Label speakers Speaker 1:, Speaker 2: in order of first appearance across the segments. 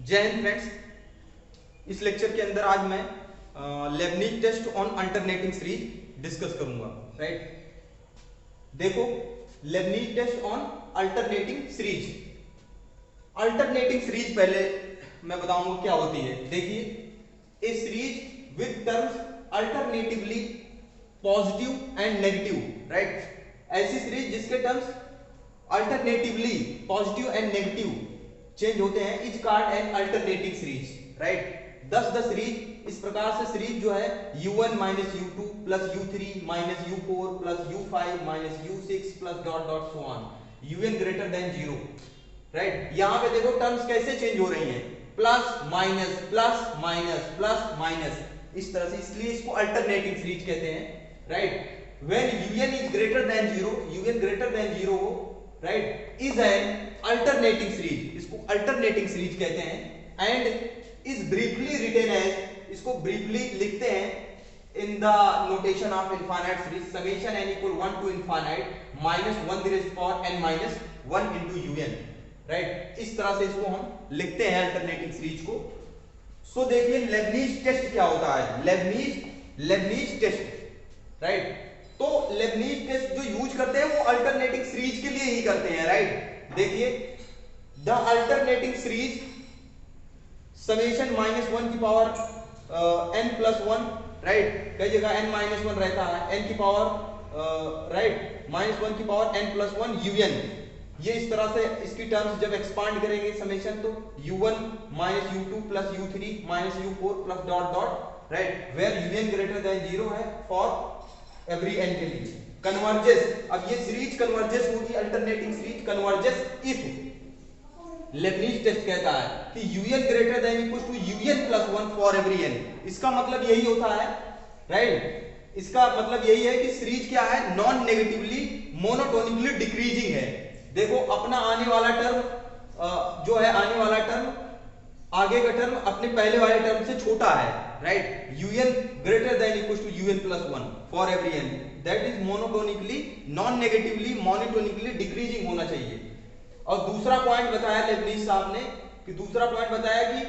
Speaker 1: जय हिंद फ्रेंड्स। इस लेक्चर के अंदर आज मैं Leibniz test on alternating series discuss करूंगा। राइट, देखो Leibniz test on alternating series. Alternating series पहले मैं बताऊंगा क्या होती है। देखिए, a series with terms alternatively positive and negative. Right, ऐसी सीरीज जिसके terms alternatively positive and negative change होते हैं is called an alternating series. Right, thus the series इस प्रकार से सीरीज जो है u1 minus u2 plus u3 minus u4 plus u5 minus u6 plus dot dot so on un greater than 0। Right, यहां पे देखो टर्म्स कैसे change हो रही हैं, plus minus plus minus plus minus, इस तरह से, इसलिए इसको अल्टरनेटिंग सीरीज कहते हैं। Right, when un is greater than 0, un greater than 0 हो, right, is an alternating series, इसको अल्टरनेटिंग सीरीज कहते हैं। And is briefly written as, इसको ब्रीफली लिखते हैं in the notation of infinite series, summation n equal 1 to infinite minus 1 the raise power n minus 1 into un। Right, इस तरह से इसको हम लिखते हैं अल्टरनेटिंग सीरीज को। सो देखिए लेबनीज टेस्ट क्या होता है, लेबनीज टेस्ट। राइट, तो लेबनीज टेस्ट जो यूज करते हैं वो अल्टरनेटिंग सीरीज के लिए ही करते हैं। राइट, देखिए the alternating series summation minus 1 की पावर n प्लस 1। राइट, कई जगह n माइनस 1 रहता है, n की पावर राइट माइनस 1 की पावर n प्लस 1 un। ये इस तरह से इसकी टर्म्स जब एक्सपांड करेंगे समेशन, तो u1 minus u2 plus u3 minus u4 plus dot dot, right, where un greater than 0 है फॉर एवरी n के लिए। कन्वर्जेस, अब ये सीरीज कन्वर्जेस होगी, alternating series converges if Leibniz test कहता है कि un greater than equal to un plus 1 for every n। इसका मतलब यही होता है, राइट, इसका मतलब यही है कि सीरीज क्या है, नॉन नेगेटिवली मोनोटोनिकली डिक्रीजिंग है। देखो अपना आने वाला टर्म जो है, आने वाला टर्म, आगे का टर्म अपने पहले वाले टर्म से छोटा है। Right, un greater than equal to un plus 1 for every n, that is monotonically non negatively monotonically decreasing होना चाहिए। और दूसरा पॉइंट बताया लेबनीज साहब ने कि दूसरा पॉइंट बताया कि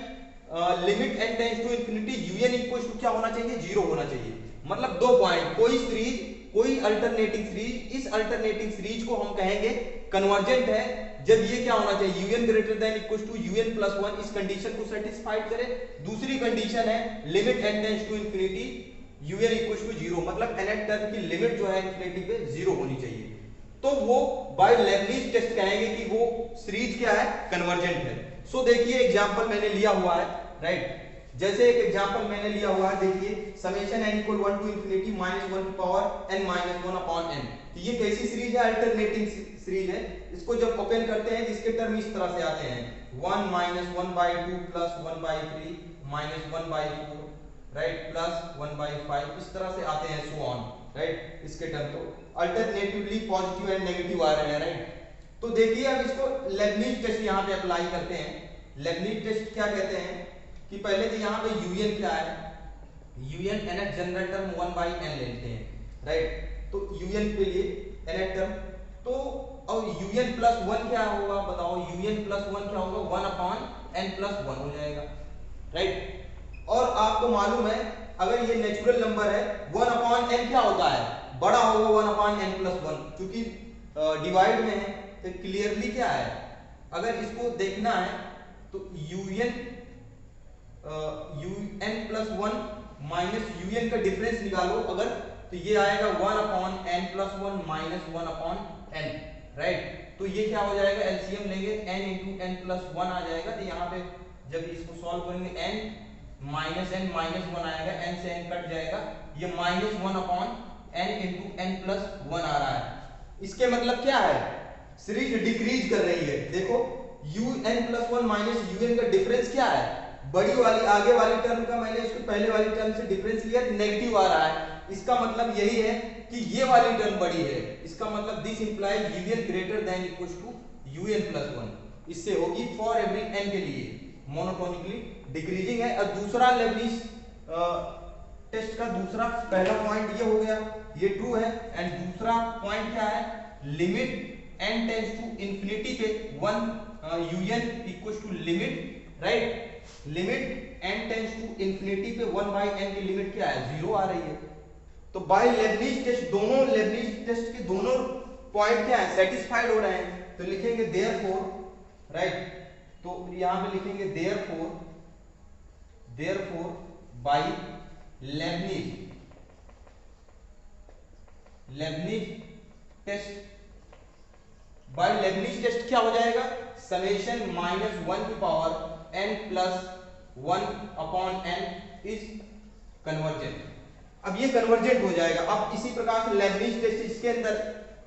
Speaker 1: limit n tends to infinity un equal to क्या होना चाहिए, 0 होना चाहिए। मतलब दो पॉइंट, कोई सीरीज, कोई अल्टरनेटिंग सीरीज, इस अल्टरनेटिंग सीरीज को हम कहेंगे कन्वर्जेंट है जब ये क्या होना चाहिए, un greater than equal to un plus 1, इस कंडीशन को सेटिस्फाइड करे। दूसरी कंडीशन है limit n tends to infinity un equal to 0, मतलब nth टर्म की लिमिट जो है इंफिनिटी पे 0 होनी चाहिए, तो वो बाय लेबनीज टेस्ट कहेंगे कि वो सीरीज क्या है, कन्वर्जेंट है। सो देखिए एग्जांपल मैंने लिया हुआ है। राइट, जैसे एक एग्जांपल मैंने लिया हुआ है, देखिए summation n equal 1 to infinity minus 1 की power n minus 1 upon n। तो ये कैसी सीरीज है, अल्टरनेटिंग सीरीज है। इसको जब ओपन करते हैं इसके टर्म इस तरह से आते हैं, 1 minus 1/2 plus 1/3 minus 1/4, right, plus 1/5, इस तरह से आते हैं, सो ऑन। राइट, इसके टर्म तो अल्टरनेटिवली पॉजिटिव एंड नेगेटिव आ रहे हैं। राइट, तो देखिए अब इसको लेबनीज टेस्ट यहाँ पे अप्लाई करते हैं। लेबनीज टेस्ट क्या कहते हैं कि पहले तो यहाँ पे un क्या है, un nth general term 1/n लेते हैं। राइट, तो un के लिए nth टर्म, तो और un प्लस 1 क्या होगा बताओ, un प्लस 1 क्या होगा, 1 अपॉन n प्लस 1 हो जाएगा। राइट, और आपको मालूम है अगर ये नेचुरल नंबर है 1 अपॉन n क्या होता है, बड़ा होगा 1 अपॉन n प्लस 1, क्योंकि डिवाइड में है तो क्लियरली क्या है, अगर इसको देखना है तो un प्लस 1 माइनस un का डिफरेंस निकालो अगर, तो ये आएगा 1 upon n plus 1 minus 1 upon n। Right, तो ये क्या हो जाएगा, एलसीएम लेंगे n इंटू n प्लस 1 आ जाएगा। तो यहाँ पे जब इसको सॉल्व करेंगे n माइनस n माइनस 1 आएगा, n से n कट जाएगा, ये minus 1 upon n into n plus 1 आ रहा है। इसके मतलब क्या है, सीरीज डिक्रीज कर रही है। देखो un प्लस 1 माइनस un का डिफरेंस क्या है, बड़ी वाली आगे वाली टर्म का मैंने इसको पहले वाली टर्म से डिफरेंस लिया, नेगेटिव आ रहा है। इसका मतलब यही है कि ये वाली टर्म बड़ी है, इसका मतलब this implies un greater than equal to un plus 1। इससे होगी फॉर एवरी n के लिए मोनोटोनिकली डिक्रीजिंग है। और दूसरा लेबनीज टेस्ट का दूसरा, पहला पॉइंट ये हो गया, ये ट्रू है। एंड दूसरा पॉइंट क्या है, limit n tends to infinity पे 1 un equal to limit, right, limit n tends to infinity पे 1/n की लिमिट क्या है, 0 आ रही है। तो बाय लेबनीज टेस्ट दोनों लेबनीज टेस्ट के दोनों पॉइंट क्या है, सेटिस्फाइड हो रहे हैं। तो लिखेंगे देयरफॉर, राइट, तो यहां पे लिखेंगे therefore by Leibniz test, by Leibniz test क्या हो जाएगा, समेशन -1 की power n plus 1 upon n is convergent. अब ये कन्वर्जेंट हो जाएगा। अब इसी प्रकार से लेबनीज टेस्ट, इसके अंदर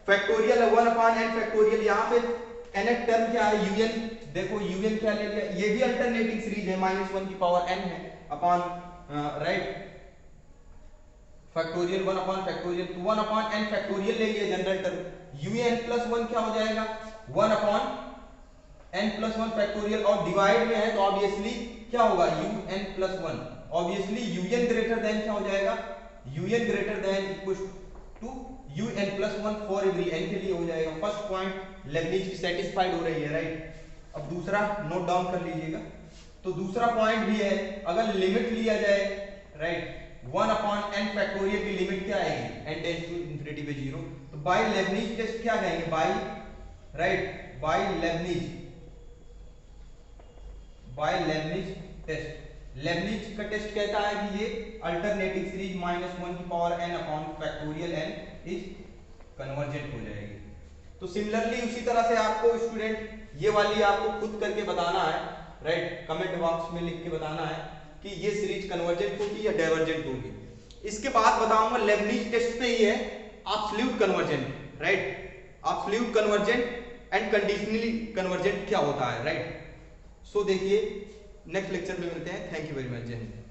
Speaker 1: फैक्टोरियल है 1 अपॉन n फैक्टोरियल, यहाँ पे nth टर्म क्या है, un, देखो un क्या ले लिया, ये भी अल्टरनेटिंग सीरीज है, -1 की पावर n है upon, right, factorial 1 upon factorial, तो 1 अपॉन n फैक्टोरियल ले लिया जनरल टर्म, un प्लस 1 क्या हो जाएगा, 1 अपॉन n प्लस 1 फैक्टोरियल, और डिवाइड में है तो ऑब्वियसली क्या होगा, un plus 1, obviously un greater than क्या हो जाएगा, un greater than equal to un plus 1 for every n के लिए हो जाएगा। फर्स्ट पॉइंट लेबनीज की सेटिस्फाइड हो रही है, राइट। अब दूसरा नोट डाउन कर लीजिएगा। तो दूसरा पॉइंट भी है, अगर लिमिट लिया जाए, राइट, 1 अपॉन n फैक्टोरियल की लिमिट क्या आएगी, n टेंड्स टू इंफिनिटी पे 0, तो बाय लेबनीज टेस्ट क्या कहेंगे, by, right, by Leibniz test, Leibniz का टेस्ट कहता है कि ये अल्टरनेटिंग सीरीज -1 की power n upon factorial n is convergent हो जाएगी। तो सिमिलरली उसी तरह से आपको स्टूडेंट ये वाली आपको खुद करके बताना है, राइट, कमेंट बॉक्स में लिख के बताना है कि ये सीरीज कन्वर्जेंट होगी या डाइवर्जेंट होगी। इसके बाद बताऊंगा लेबनीज टेस्ट पे ही है absolute convergent, right, absolute convergent and conditionally convergent क्या होता है, राइट। सो देखिए नेक्स्ट लेक्चर में मिलते हैं। Thank you very much. जय हिंद।